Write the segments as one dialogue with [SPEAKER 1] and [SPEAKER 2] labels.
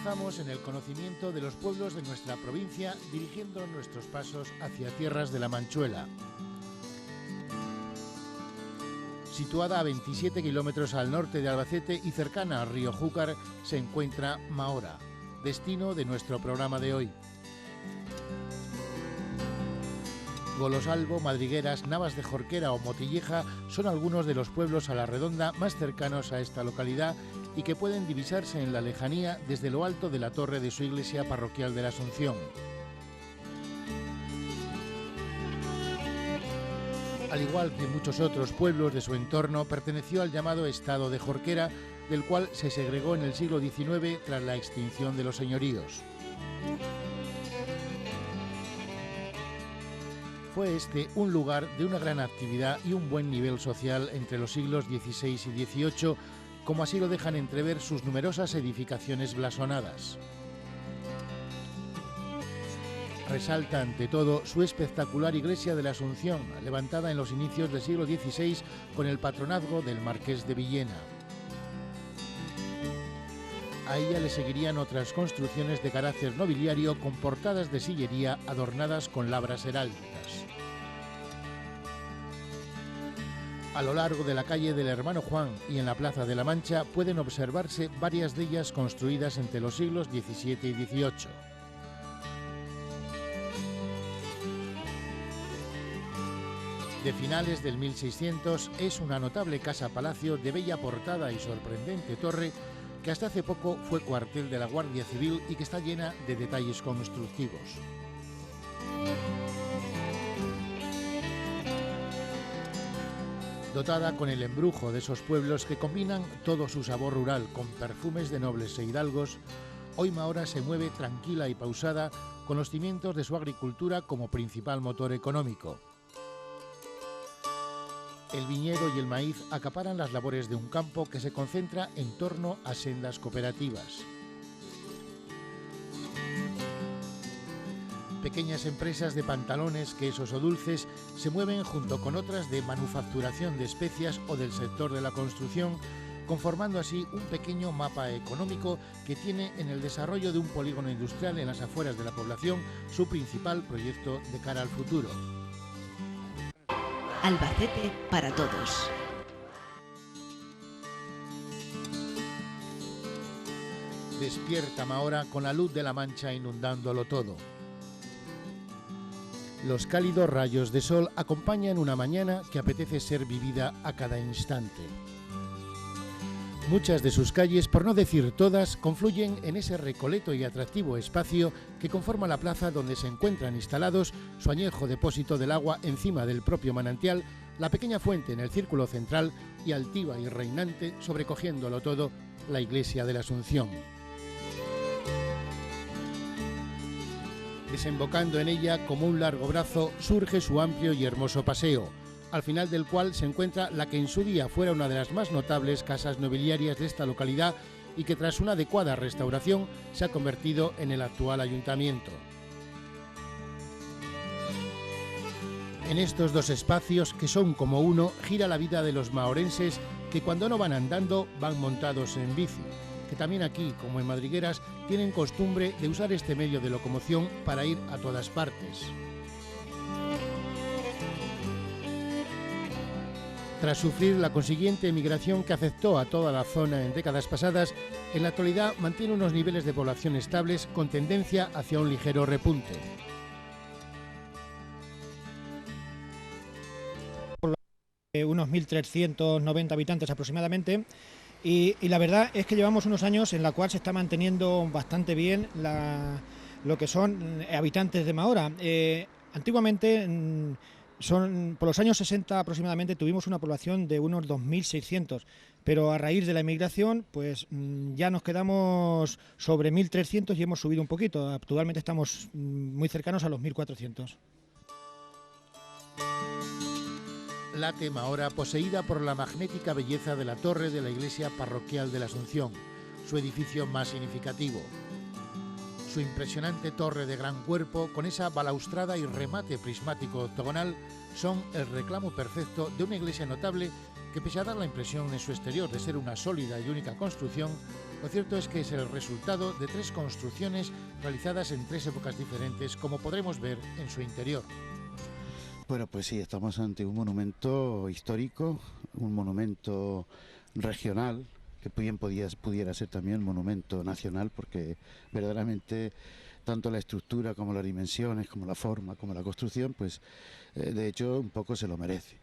[SPEAKER 1] avanzamos en el conocimiento de los pueblos de nuestra provincia, dirigiendo nuestros pasos hacia tierras de la Manchuela. Situada a 27 kilómetros al norte de Albacete y cercana al río Júcar, se encuentra Mahora, destino de nuestro programa de hoy. Golosalvo, Madrigueras, Navas de Jorquera o Motilleja son algunos de los pueblos a la redonda más cercanos a esta localidad y que pueden divisarse en la lejanía desde lo alto de la torre de su iglesia parroquial de la Asunción. Al igual que muchos otros pueblos de su entorno, perteneció al llamado Estado de Jorquera, del cual se segregó en el siglo XIX tras la extinción de los señoríos. Fue este un lugar de una gran actividad y un buen nivel social entre los siglos XVI y XVIII, como así lo dejan entrever sus numerosas edificaciones blasonadas. Resalta ante todo su espectacular iglesia de la Asunción, levantada en los inicios del siglo XVI con el patronazgo del Marqués de Villena. A ella le seguirían otras construcciones de carácter nobiliario con portadas de sillería adornadas con labras heráldicas. A lo largo de la calle del Hermano Juan y en la Plaza de la Mancha pueden observarse varias de ellas construidas entre los siglos XVII y XVIII. De finales del 1600, es una notable casa-palacio de bella portada y sorprendente torre que hasta hace poco fue cuartel de la Guardia Civil y que está llena de detalles constructivos. Dotada con el embrujo de esos pueblos que combinan todo su sabor rural con perfumes de nobles e hidalgos, hoy Mahora se mueve tranquila y pausada con los cimientos de su agricultura como principal motor económico. El viñedo y el maíz acaparan las labores de un campo que se concentra en torno a sendas cooperativas. Pequeñas empresas de pantalones, quesos o dulces se mueven junto con otras de manufacturación de especias o del sector de la construcción, conformando así un pequeño mapa económico que tiene en el desarrollo de un polígono industrial en las afueras de la población su principal proyecto de cara al futuro.
[SPEAKER 2] Albacete para todos.
[SPEAKER 1] Despierta Mahora con la luz de la Mancha inundándolo todo. Los cálidos rayos de sol acompañan una mañana que apetece ser vivida a cada instante. Muchas de sus calles, por no decir todas, confluyen en ese recoleto y atractivo espacio que conforma la plaza donde se encuentran instalados su añejo depósito del agua encima del propio manantial, la pequeña fuente en el círculo central y altiva y reinante, sobrecogiéndolo todo, la iglesia de la Asunción. Desembocando en ella como un largo brazo surge su amplio y hermoso paseo, al final del cual se encuentra la que en su día fuera una de las más notables casas nobiliarias de esta localidad y que tras una adecuada restauración se ha convertido en el actual ayuntamiento. En estos dos espacios, que son como uno, gira la vida de los mahorenses que cuando no van andando van montados en bici, que también aquí, como en Madrigueras, tienen costumbre de usar este medio de locomoción para ir a todas partes. Tras sufrir la consiguiente emigración que afectó a toda la zona en décadas pasadas, en la actualidad mantiene unos niveles de población estables con tendencia hacia un ligero repunte.
[SPEAKER 3] Unos 1.390 habitantes aproximadamente, y la verdad es que llevamos unos años en la cual se está manteniendo bastante bien lo que son habitantes de Mahora. Antiguamente, por los años 60 aproximadamente, tuvimos una población de unos 2.600, pero a raíz de la emigración pues ya nos quedamos sobre 1.300 y hemos subido un poquito. Actualmente estamos muy cercanos a los 1.400.
[SPEAKER 1] Late Mahora, poseída por la magnética belleza de la torre de la iglesia parroquial de la Asunción, su edificio más significativo. Su impresionante torre de gran cuerpo, con esa balaustrada y remate prismático octogonal, son el reclamo perfecto de una iglesia notable que pese a dar la impresión en su exterior de ser una sólida y única construcción, lo cierto es que es el resultado de 3 construcciones realizadas en 3 épocas diferentes, como podremos ver en su interior.
[SPEAKER 4] Bueno, pues sí, estamos ante un monumento histórico, un monumento regional, que bien pudiera ser también un monumento nacional, porque verdaderamente tanto la estructura como las dimensiones, como la forma, como la construcción, pues de hecho un poco se lo merece.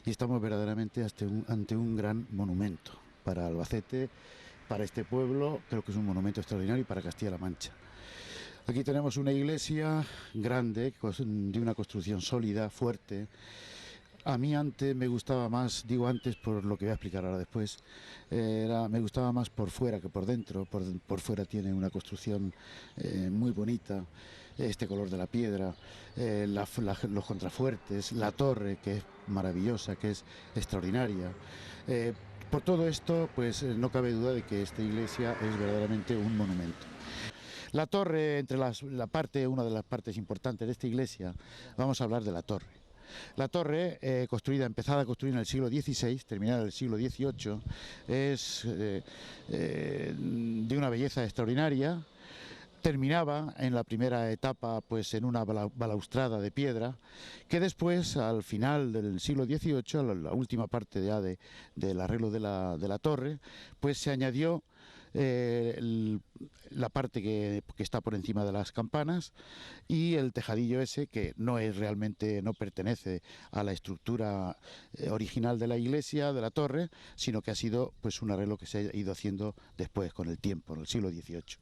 [SPEAKER 4] Y estamos verdaderamente ante un gran monumento para Albacete, para este pueblo. Creo que es un monumento extraordinario, y para Castilla-La Mancha. Aquí tenemos una iglesia grande, de una construcción sólida, fuerte. A mí antes me gustaba más, digo antes por lo que voy a explicar ahora después, me gustaba más por fuera que por dentro. Por fuera tiene una construcción muy bonita, este color de la piedra, los contrafuertes, la torre, que es maravillosa, que es extraordinaria. Por todo esto, pues no cabe duda de que esta iglesia es verdaderamente un monumento. La torre, una de las partes importantes de esta iglesia, vamos a hablar de la torre. La torre, empezada a construir en el siglo XVI, terminada en el siglo XVIII, es de una belleza extraordinaria. Terminaba en la primera etapa pues en una balaustrada de piedra, que después, al final del siglo XVIII, la última parte ya del arreglo de la torre, pues se añadió la parte que está por encima de las campanas, y el tejadillo ese, que no pertenece a la estructura original de la iglesia, de la torre, sino que ha sido pues un arreglo que se ha ido haciendo después, con el tiempo, en el siglo XVIII.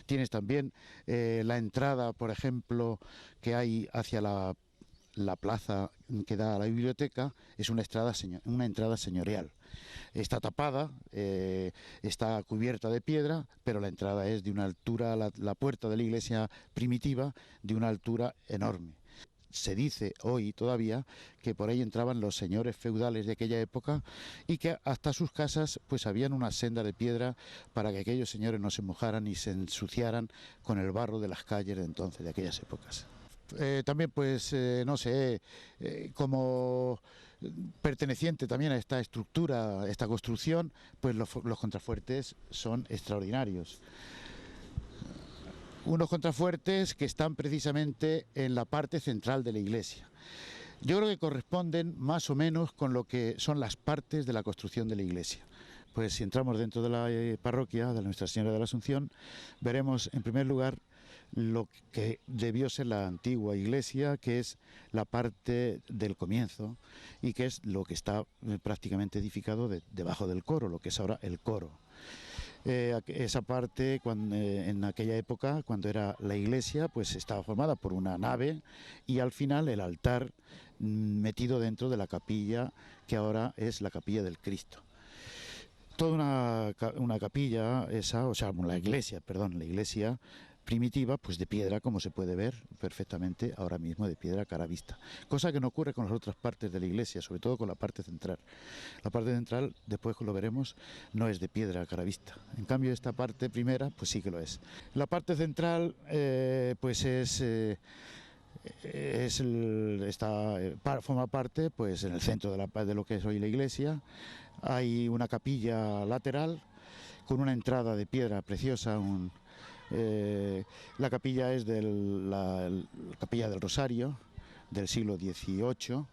[SPEAKER 4] Tienes también la entrada, por ejemplo, que hay hacia la plaza que da a la biblioteca, es una entrada señorial. Está tapada, está cubierta de piedra, pero la entrada es de una altura, la puerta de la iglesia primitiva, de una altura enorme. Se dice hoy todavía que por ahí entraban los señores feudales de aquella época, y que hasta sus casas pues habían una senda de piedra para que aquellos señores no se mojaran ni se ensuciaran con el barro de las calles de entonces, de aquellas épocas. También pues no sé, como perteneciente también a esta estructura, esta construcción, pues los contrafuertes son extraordinarios. Unos contrafuertes que están precisamente en la parte central de la iglesia. Yo creo que corresponden más o menos con lo que son las partes de la construcción de la iglesia. Pues si entramos dentro de la parroquia de Nuestra Señora de la Asunción, veremos en primer lugar lo que debió ser la antigua iglesia, que es la parte del comienzo, y que es lo que está prácticamente edificado debajo del coro, lo que es ahora el coro. Esa parte, en aquella época, cuando era la iglesia, pues estaba formada por una nave y al final el altar metido dentro de la capilla, que ahora es la capilla del Cristo. Toda una capilla esa, o sea, la iglesia primitiva, pues de piedra, como se puede ver perfectamente ahora mismo, de piedra cara vista. Cosa que no ocurre con las otras partes de la iglesia, sobre todo con la parte central. La parte central, después lo veremos, no es de piedra cara vista. En cambio, esta parte primera, pues sí que lo es. La parte central, pues forma parte, pues en el centro de lo que es hoy la iglesia. Hay una capilla lateral con una entrada de piedra preciosa. La capilla es la capilla del Rosario del siglo XVIII.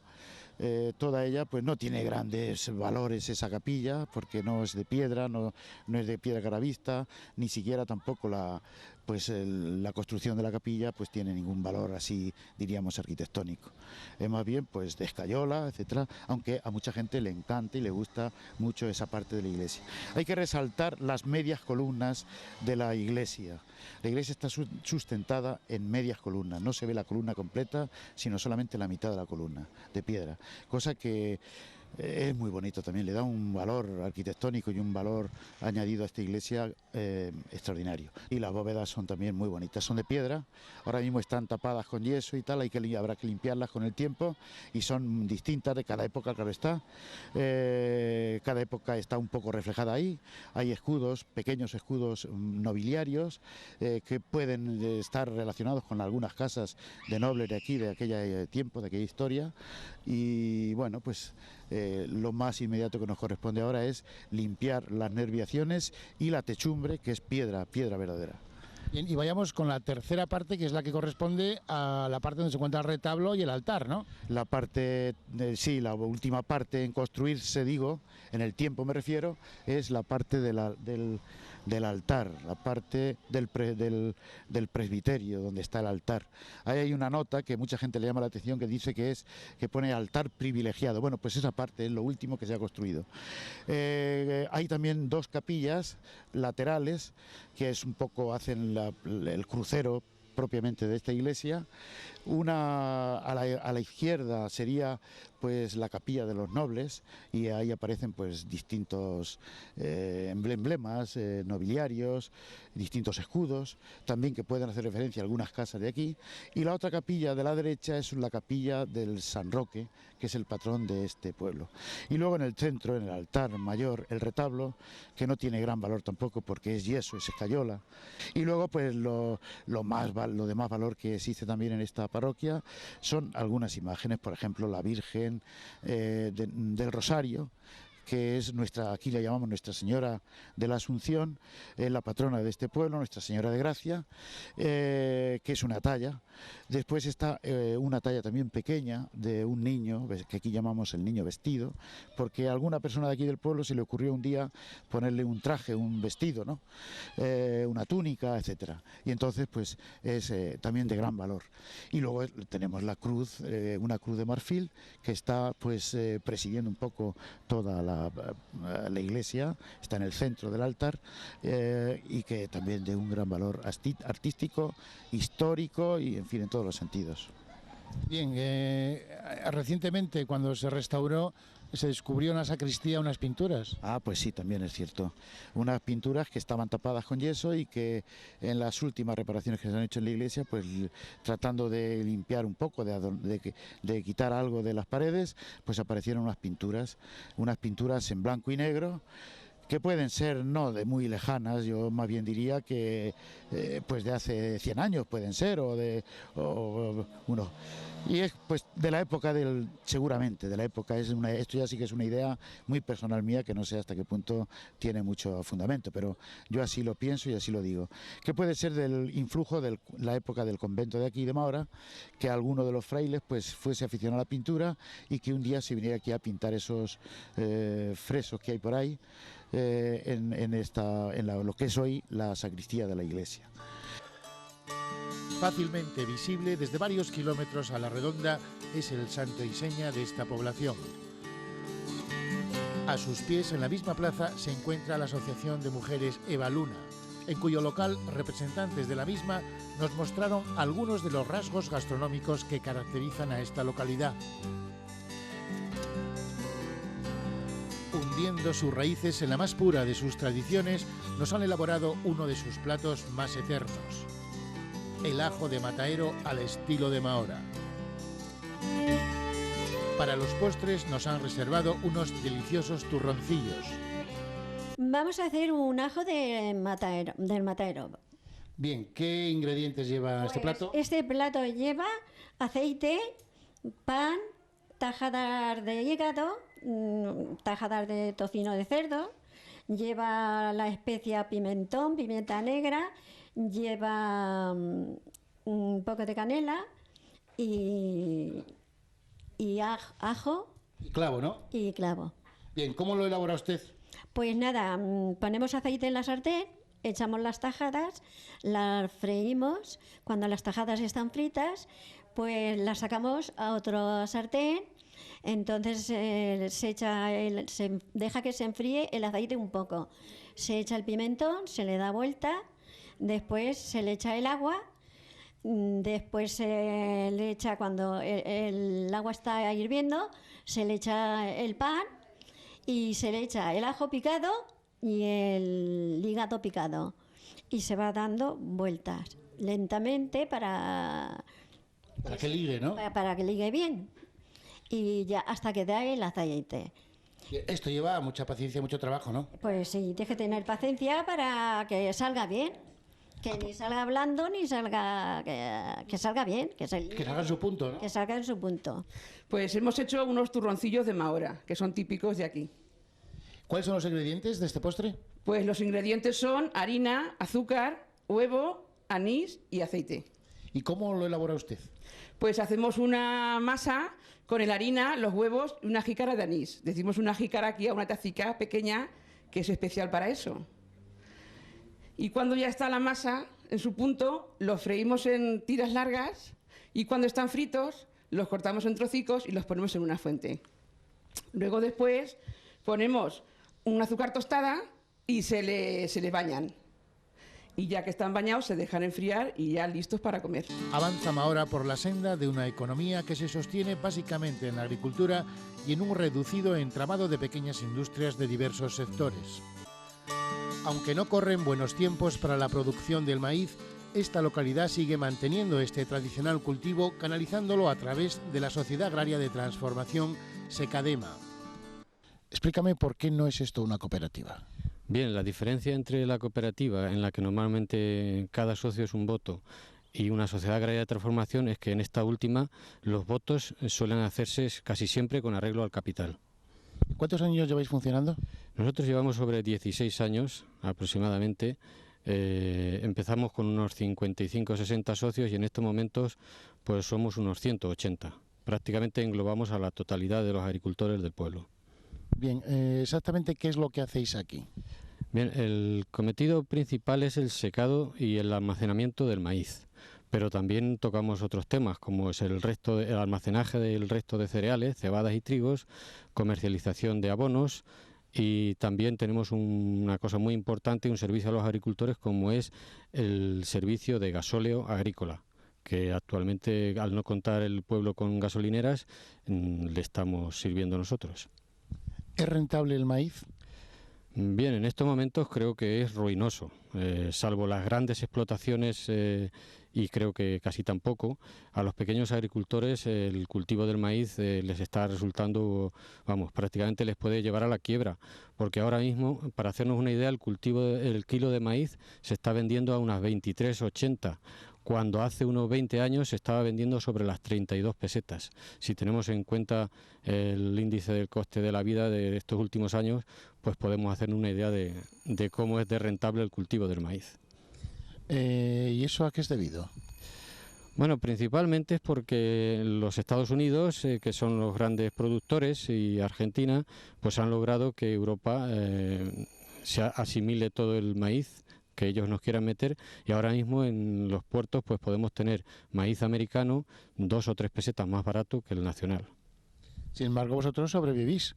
[SPEAKER 4] Toda ella pues no tiene grandes valores esa capilla, porque no es de piedra, no es de piedra cara vista, ni siquiera tampoco la construcción de la capilla pues tiene ningún valor así, diríamos, arquitectónico. Es más bien pues de escayola, etcétera, aunque a mucha gente le encanta y le gusta mucho esa parte de la iglesia. Hay que resaltar las medias columnas de la iglesia. La iglesia está sustentada en medias columnas, no se ve la columna completa, sino solamente la mitad de la columna de piedra, cosa que es muy bonito también, le da un valor arquitectónico y un valor añadido a esta iglesia extraordinario. Y las bóvedas son también muy bonitas, son de piedra, ahora mismo están tapadas con yeso y tal, habrá que limpiarlas con el tiempo, y son distintas de cada época, claro está. Cada época está un poco reflejada ahí. Hay escudos, pequeños escudos nobiliarios, que pueden estar relacionados con algunas casas de nobles de aquí, de aquel tiempo, de aquella historia. Y bueno, pues lo más inmediato que nos corresponde ahora es limpiar las nerviaciones y la techumbre, que es piedra verdadera.
[SPEAKER 1] Bien, y vayamos con la tercera parte, que es la que corresponde a la parte donde se encuentra el retablo y el altar, ¿no?
[SPEAKER 4] La parte, sí, la última parte en construirse, digo, en el tiempo me refiero, es la parte del altar, la parte del presbiterio, donde está el altar. Ahí hay una nota que mucha gente le llama la atención, que dice que pone altar privilegiado. Bueno, pues esa parte es lo último que se ha construido. Hay también 2 capillas laterales, que es un poco, hacen el crucero propiamente de esta iglesia. Una a la izquierda sería pues la capilla de los nobles, y ahí aparecen pues distintos emblemas nobiliarios, distintos escudos, también que pueden hacer referencia a algunas casas de aquí. Y la otra capilla de la derecha es la capilla del San Roque, que es el patrón de este pueblo. Y luego en el centro, en el altar mayor, el retablo, que no tiene gran valor tampoco porque es yeso, es escayola. Y luego pues lo de más valor que existe también en esta parroquia son algunas imágenes, por ejemplo la Virgen del Rosario, que es aquí la llamamos Nuestra Señora de la Asunción, es la patrona de este pueblo, Nuestra Señora de Gracia, que es una talla. Después está una talla también pequeña de un niño, que aquí llamamos el niño vestido, porque a alguna persona de aquí del pueblo se le ocurrió un día ponerle un traje, un vestido, ¿no? Una túnica, etcétera. Y entonces pues es también de gran valor. Y luego tenemos la cruz, una cruz de marfil, que está pues presidiendo un poco toda la iglesia, está en el centro del altar, y que también de un gran valor artístico, histórico y en fin, en todos los sentidos.
[SPEAKER 1] Bien, recientemente cuando se restauró se descubrió en la sacristía unas pinturas.
[SPEAKER 4] Ah, pues sí, también es cierto. Unas pinturas que estaban tapadas con yeso y que en las últimas reparaciones que se han hecho en la iglesia, pues tratando de limpiar un poco, de quitar algo de las paredes, pues aparecieron unas pinturas en blanco y negro, que pueden ser no de muy lejanas, yo más bien diría que pues de hace 100 años pueden ser, y es pues de la época seguramente de la época, esto ya sí que es una idea muy personal mía, que no sé hasta qué punto tiene mucho fundamento, pero yo así lo pienso y así lo digo, que puede ser del influjo de la época del convento de aquí de Mahora, que alguno de los frailes pues fuese aficionado a la pintura y que un día se viniera aquí a pintar esos frescos que hay por ahí, lo que es hoy la sacristía de la iglesia.
[SPEAKER 1] Fácilmente visible desde varios kilómetros a la redonda es el santo y seña de esta población. A sus pies, en la misma plaza, se encuentra la Asociación de Mujeres Eva Luna, en cuyo local representantes de la misma nos mostraron algunos de los rasgos gastronómicos que caracterizan a esta localidad. Hundiendo sus raíces en la más pura de sus tradiciones, nos han elaborado uno de sus platos más eternos: el ajo de mataero al estilo de Mahora. Para los postres nos han reservado unos deliciosos turroncillos.
[SPEAKER 5] Vamos a hacer un ajo del mataero.
[SPEAKER 1] Bien, ¿qué ingredientes lleva este plato?
[SPEAKER 5] Este plato lleva aceite, pan, tajadas de hígado, tajadas de tocino de cerdo, lleva la especia pimentón, pimienta negra, lleva un poco de canela y ajo.
[SPEAKER 1] Y clavo, ¿no?
[SPEAKER 5] Y clavo.
[SPEAKER 1] Bien, ¿cómo lo elabora usted?
[SPEAKER 5] Pues nada, ponemos aceite en la sartén, echamos las tajadas, las freímos. Cuando las tajadas están fritas, pues las sacamos a otro sartén. Entonces se deja que se enfríe el aceite un poco. Se echa el pimentón, se le da vuelta, después se le echa el agua, después se le echa, cuando el agua está hirviendo, se le echa el pan y se le echa el ajo picado y el hígado picado. Y se va dando vueltas lentamente para
[SPEAKER 1] que ligue, ¿no?
[SPEAKER 5] Para que ligue bien. Y ya hasta que da el aceite.
[SPEAKER 1] Esto lleva mucha paciencia, mucho trabajo, ¿no?
[SPEAKER 5] Pues sí, tienes que tener paciencia para que salga bien. Que ni salga blando ni salga... Que salga bien.
[SPEAKER 1] Que salga en su punto, ¿no?
[SPEAKER 5] Que salga en su punto.
[SPEAKER 6] Pues hemos hecho unos turroncillos de Mahora, que son típicos de aquí.
[SPEAKER 1] ¿Cuáles son los ingredientes de este postre?
[SPEAKER 6] Pues los ingredientes son harina, azúcar, huevo, anís y aceite.
[SPEAKER 1] ¿Y cómo lo elabora usted?
[SPEAKER 6] Pues hacemos una masa con la harina, los huevos y una jícara de anís. Decimos una jícara aquí a una tacica pequeña que es especial para eso. Y cuando ya está la masa en su punto, los freímos en tiras largas y cuando están fritos los cortamos en trocicos y los ponemos en una fuente. Luego después ponemos un azúcar tostada y se les bañan. Y ya que están bañados se dejan enfriar y ya listos para comer.
[SPEAKER 1] Avanza Mahora por la senda de una economía que se sostiene básicamente en la agricultura y en un reducido entramado de pequeñas industrias de diversos sectores. Aunque no corren buenos tiempos para la producción del maíz, esta localidad sigue manteniendo este tradicional cultivo canalizándolo a través de la Sociedad Agraria de Transformación Secadema. Explícame por qué no es esto una cooperativa.
[SPEAKER 7] Bien, la diferencia entre la cooperativa, en la que normalmente cada socio es un voto, y una sociedad agraria de transformación es que en esta última los votos suelen hacerse casi siempre con arreglo al capital.
[SPEAKER 1] ¿Cuántos años lleváis funcionando?
[SPEAKER 7] Nosotros llevamos sobre 16 años aproximadamente. Empezamos con unos 55 o 60 socios y en estos momentos pues somos unos 180. Prácticamente englobamos a la totalidad de los agricultores del pueblo.
[SPEAKER 1] Bien, exactamente qué es lo que hacéis aquí.
[SPEAKER 7] Bien, el cometido principal es el secado y el almacenamiento del maíz, pero también tocamos otros temas como es el almacenaje del resto de cereales, cebadas y trigos, comercialización de abonos y también tenemos una cosa muy importante, un servicio a los agricultores como es el servicio de gasóleo agrícola, que actualmente al no contar el pueblo con gasolineras le estamos sirviendo nosotros.
[SPEAKER 1] ¿Es rentable el maíz?
[SPEAKER 7] Bien, en estos momentos creo que es ruinoso, salvo las grandes explotaciones y creo que casi tampoco. A los pequeños agricultores el cultivo del maíz les está resultando, vamos, prácticamente les puede llevar a la quiebra, porque ahora mismo, para hacernos una idea, el kilo de maíz se está vendiendo a unas 23,80. Cuando hace unos 20 años se estaba vendiendo sobre las 32 pesetas. Si tenemos en cuenta el índice del coste de la vida de estos últimos años, pues podemos hacer una idea de cómo es de rentable el cultivo del maíz.
[SPEAKER 1] ¿Y eso a qué es debido?
[SPEAKER 7] Bueno, principalmente es porque los Estados Unidos, que son los grandes productores, y Argentina, pues han logrado que Europa se asimile todo el maíz que ellos nos quieran meter, y ahora mismo en los puertos pues podemos tener maíz americano 2 o 3 pesetas más barato que el nacional.
[SPEAKER 1] Sin embargo, vosotros sobrevivís.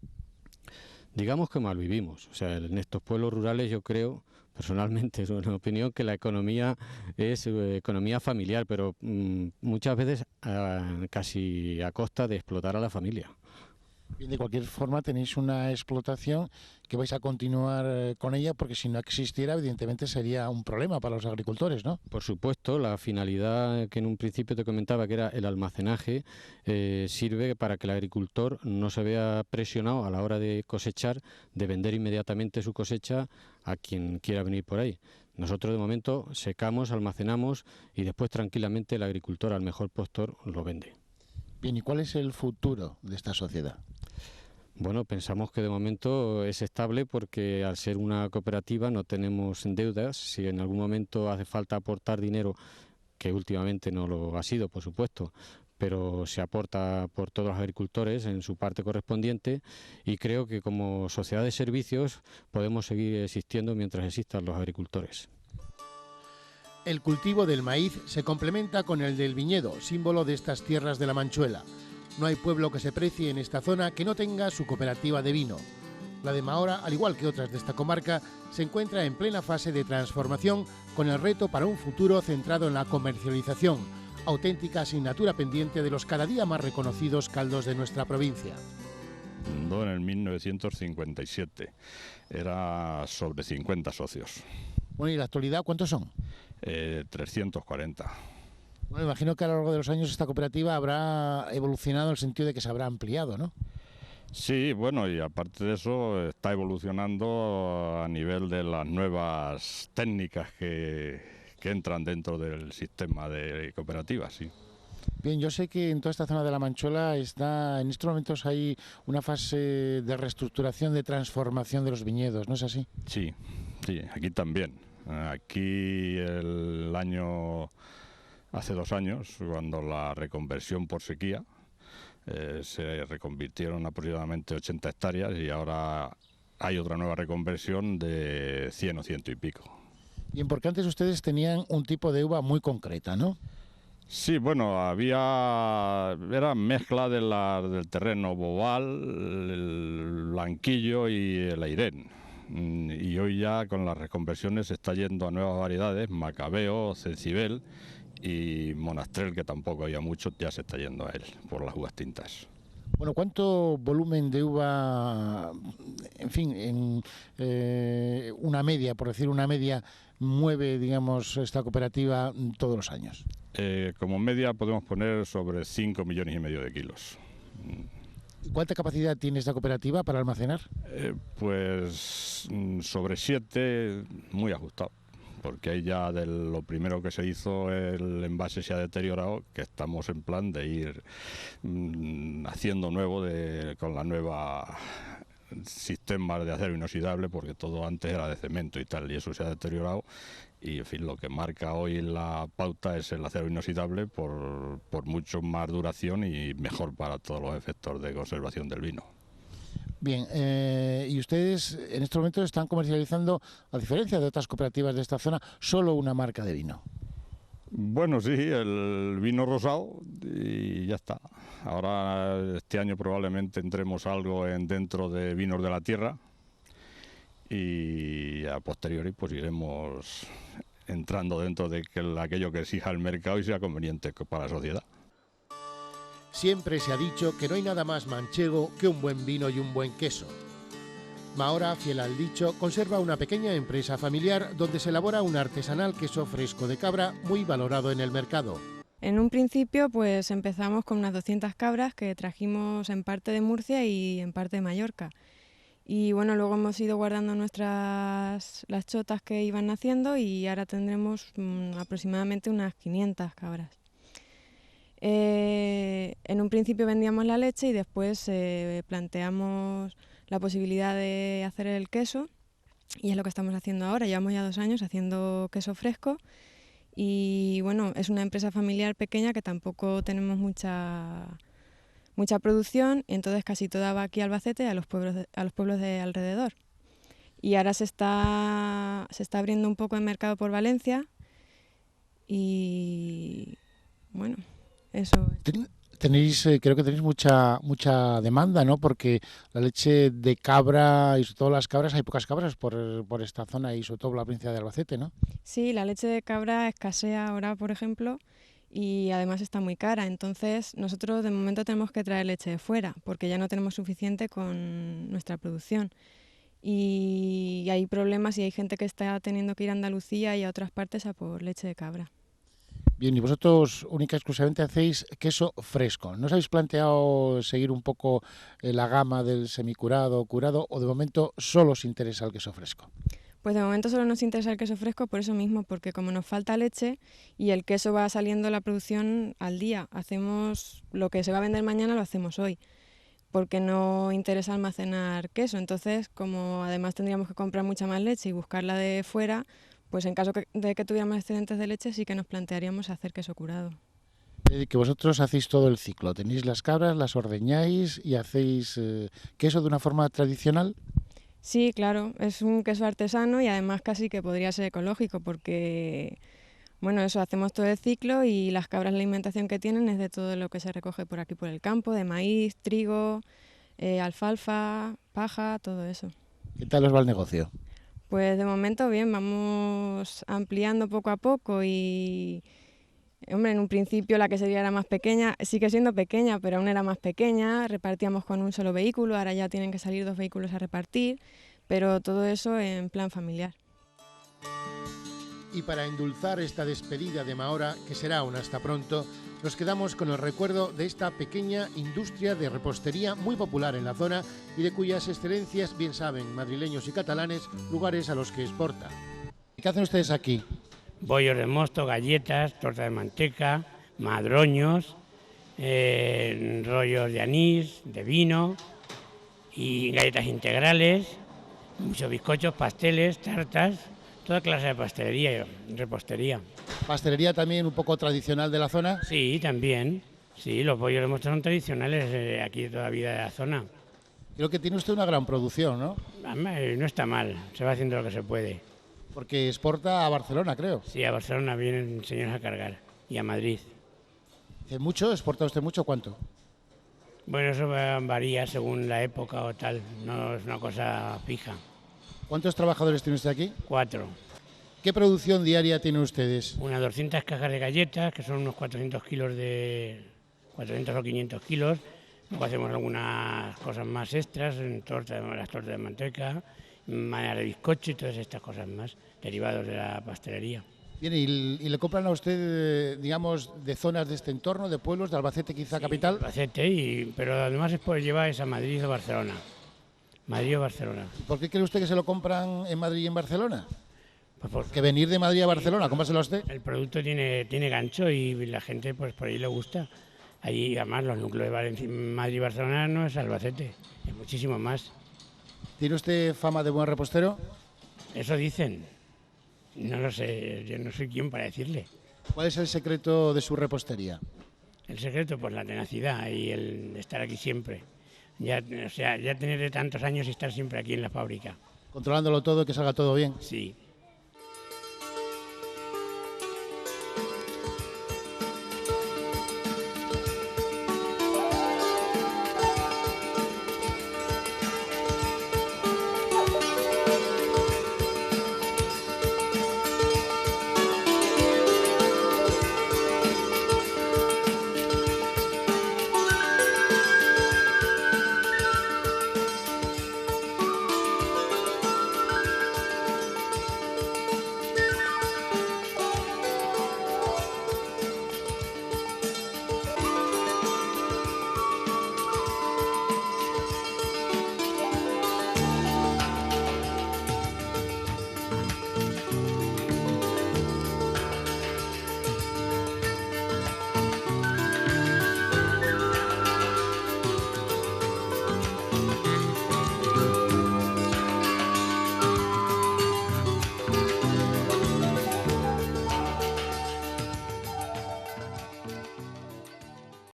[SPEAKER 7] Digamos que malvivimos. O sea, en estos pueblos rurales yo creo, personalmente, es una opinión, que la economía es economía familiar, pero muchas veces casi a costa de explotar a la familia.
[SPEAKER 1] Bien, de cualquier forma tenéis una explotación que vais a continuar con ella, porque si no existiera, evidentemente sería un problema para los agricultores, ¿no?
[SPEAKER 7] Por supuesto, la finalidad que en un principio te comentaba, que era el almacenaje, sirve para que el agricultor no se vea presionado a la hora de cosechar, de vender inmediatamente su cosecha a quien quiera venir por ahí. Nosotros de momento secamos, almacenamos y después tranquilamente el agricultor al mejor postor lo vende.
[SPEAKER 1] Bien, ¿y cuál es el futuro de esta sociedad?
[SPEAKER 7] Bueno, pensamos que de momento es estable porque al ser una cooperativa no tenemos deudas. Si en algún momento hace falta aportar dinero, que últimamente no lo ha sido, por supuesto, pero se aporta por todos los agricultores en su parte correspondiente, y creo que como sociedad de servicios podemos seguir existiendo mientras existan los agricultores.
[SPEAKER 1] El cultivo del maíz se complementa con el del viñedo, símbolo de estas tierras de la Manchuela. No hay pueblo que se precie en esta zona que no tenga su cooperativa de vino. La de Mahora, al igual que otras de esta comarca, se encuentra en plena fase de transformación con el reto para un futuro centrado en la comercialización, auténtica asignatura pendiente de los cada día más reconocidos caldos de nuestra provincia.
[SPEAKER 8] Fundó en el 1957, era sobre 50 socios.
[SPEAKER 1] Bueno, ¿y en la actualidad cuántos son?
[SPEAKER 8] 340.
[SPEAKER 1] Bueno, imagino que a lo largo de los años esta cooperativa habrá evolucionado en el sentido de que se habrá ampliado, ¿no?
[SPEAKER 8] Sí, bueno, y aparte de eso está evolucionando a nivel de las nuevas técnicas que que entran dentro del sistema de cooperativas, sí.
[SPEAKER 1] Bien, yo sé que en toda esta zona de La Manchuela en estos momentos hay una fase de reestructuración, de transformación de los viñedos, ¿no es así?
[SPEAKER 8] Sí, sí, aquí también. Aquí hace 2 años, cuando la reconversión por sequía, se reconvirtieron aproximadamente 80 hectáreas y ahora hay otra nueva reconversión de 100 o 100 y pico.
[SPEAKER 1] Bien, porque antes ustedes tenían un tipo de uva muy concreta, ¿no?
[SPEAKER 8] Sí, bueno, era mezcla del terreno boval, el blanquillo y el airén. Y hoy ya con las reconversiones se está yendo a nuevas variedades, macabeo, cencibel y monastrell, que tampoco había mucho, ya se está yendo a él por las uvas tintas.
[SPEAKER 1] Bueno, ¿cuánto volumen de uva, en fin, una media, por decir una media, mueve, digamos, esta cooperativa todos los años?
[SPEAKER 8] Como media podemos poner sobre 5,5 millones de kilos.
[SPEAKER 1] ¿Cuánta capacidad tiene esta cooperativa para almacenar?
[SPEAKER 8] Pues sobre 7, muy ajustado, porque ahí ya de lo primero que se hizo el envase se ha deteriorado, que estamos en plan de ir haciendo nuevo con la nueva sistema de acero inoxidable, porque todo antes era de cemento y tal, y eso se ha deteriorado. Y en fin, lo que marca hoy la pauta es el acero inoxidable por mucho más duración y mejor para todos los efectos de conservación del vino.
[SPEAKER 1] Bien, y ustedes en estos momentos están comercializando, a diferencia de otras cooperativas de esta zona, solo una marca de vino.
[SPEAKER 8] Bueno, sí, el vino rosado y ya está. Ahora este año probablemente entremos algo dentro de vinos de la tierra y a posteriori pues iremos entrando dentro de aquello que exija el mercado y sea conveniente para la sociedad.
[SPEAKER 1] Siempre se ha dicho que no hay nada más manchego que un buen vino y un buen queso. Mahora, fiel al dicho, conserva una pequeña empresa familiar donde se elabora un artesanal queso fresco de cabra muy valorado en el mercado.
[SPEAKER 9] En un principio pues empezamos con unas 200 cabras que trajimos en parte de Murcia y en parte de Mallorca. Y bueno, luego hemos ido guardando las chotas que iban naciendo y ahora tendremos aproximadamente unas 500 cabras. En un principio vendíamos la leche y después planteamos la posibilidad de hacer el queso y es lo que estamos haciendo ahora. Llevamos ya 2 años haciendo queso fresco y bueno, es una empresa familiar pequeña que tampoco tenemos mucha producción, y entonces casi toda va aquí a Albacete y a los pueblos de alrededor. Y ahora se está abriendo un poco el mercado por Valencia y bueno, eso.
[SPEAKER 1] Creo que tenéis mucha demanda, ¿no? Porque la leche de cabra y sobre todo las cabras, hay pocas cabras por esta zona y sobre todo la provincia de Albacete, ¿no?
[SPEAKER 9] Sí, la leche de cabra escasea ahora, por ejemplo, y además está muy cara. Entonces nosotros de momento tenemos que traer leche de fuera porque ya no tenemos suficiente con nuestra producción. Y hay problemas y hay gente que está teniendo que ir a Andalucía y a otras partes a por leche de cabra.
[SPEAKER 1] Bien, y vosotros única y exclusivamente hacéis queso fresco. ¿No os habéis planteado seguir un poco la gama del semicurado, curado, o de momento solo os interesa el queso fresco?
[SPEAKER 9] Pues de momento solo nos interesa el queso fresco por eso mismo, porque como nos falta leche y el queso va saliendo de la producción al día, hacemos lo que se va a vender mañana lo hacemos hoy, porque no interesa almacenar queso. Entonces, como además tendríamos que comprar mucha más leche y buscarla de fuera, pues en caso de que tuviéramos excedentes de leche sí que nos plantearíamos hacer queso curado.
[SPEAKER 1] Que vosotros hacéis todo el ciclo, tenéis las cabras, las ordeñáis y hacéis queso de una forma tradicional.
[SPEAKER 9] Sí, claro, es un queso artesano y además casi que podría ser ecológico porque, bueno, eso, hacemos todo el ciclo y las cabras la alimentación que tienen es de todo lo que se recoge por aquí por el campo, de maíz, trigo, alfalfa, paja, todo eso.
[SPEAKER 1] ¿Qué tal os va el negocio?
[SPEAKER 9] Pues de momento bien, vamos ampliando poco a poco y, hombre, en un principio la quesería era más pequeña, sigue siendo pequeña, pero aún era más pequeña, repartíamos con un solo vehículo, ahora ya tienen que salir 2 vehículos a repartir, pero todo eso en plan familiar.
[SPEAKER 1] Y para endulzar esta despedida de Mahora, que será aún hasta pronto, nos quedamos con el recuerdo de esta pequeña industria de repostería muy popular en la zona y de cuyas excelencias bien saben madrileños y catalanes, lugares a los que exporta. ¿Qué hacen ustedes aquí?
[SPEAKER 10] bollos de mosto, galletas, torta de manteca, madroños, rollos de anís, de vino y galletas integrales, muchos bizcochos, pasteles, tartas, toda clase de pastelería y repostería.
[SPEAKER 1] ¿Pastelería también un poco tradicional de la zona?
[SPEAKER 10] Sí, también. Sí, los bollos de mosto son tradicionales aquí de toda la vida de la zona.
[SPEAKER 1] Creo que tiene usted una gran producción, ¿no?
[SPEAKER 10] No está mal, se va haciendo lo que se puede.
[SPEAKER 1] Porque exporta a Barcelona, creo.
[SPEAKER 10] Sí, a Barcelona vienen señores a cargar y a Madrid.
[SPEAKER 1] ¿Hace mucho? ¿Exporta usted mucho? ¿Cuánto?
[SPEAKER 10] Bueno, eso varía según la época o tal, no es una cosa fija.
[SPEAKER 1] ¿Cuántos trabajadores tiene usted aquí?
[SPEAKER 10] 4.
[SPEAKER 1] ¿Qué producción diaria tienen ustedes?
[SPEAKER 10] Unas 200 cajas de galletas, que son unos 400 kilos de... 400 o 500 kilos. Luego hacemos algunas cosas más extras, las tortas de manteca, manas de bizcocho y todas estas cosas más, derivados de la pastelería.
[SPEAKER 1] Bien, ¿y le compran a usted, digamos, de zonas de este entorno, de pueblos, de Albacete quizá
[SPEAKER 10] Sí,
[SPEAKER 1] capital?
[SPEAKER 10] Albacete, pero además es por llevar a Madrid o Barcelona. Madrid o Barcelona.
[SPEAKER 1] ¿Por qué cree usted que se lo compran en Madrid y en Barcelona?
[SPEAKER 10] Pues porque
[SPEAKER 1] Que venir de Madrid a Barcelona, cómpaselo a usted.
[SPEAKER 10] el producto tiene gancho y la gente pues por ahí le gusta. Allí además los núcleos de Madrid y Barcelona no es Albacete, es muchísimo más.
[SPEAKER 1] ¿Tiene usted fama de buen repostero?
[SPEAKER 10] Eso dicen. No lo sé, yo no soy quien para decirle.
[SPEAKER 1] ¿Cuál es el secreto de su repostería?
[SPEAKER 10] El secreto, pues la tenacidad y el estar aquí siempre. Ya tener tantos años y estar siempre aquí en la fábrica.
[SPEAKER 1] Controlándolo todo, que salga todo bien.
[SPEAKER 10] Sí.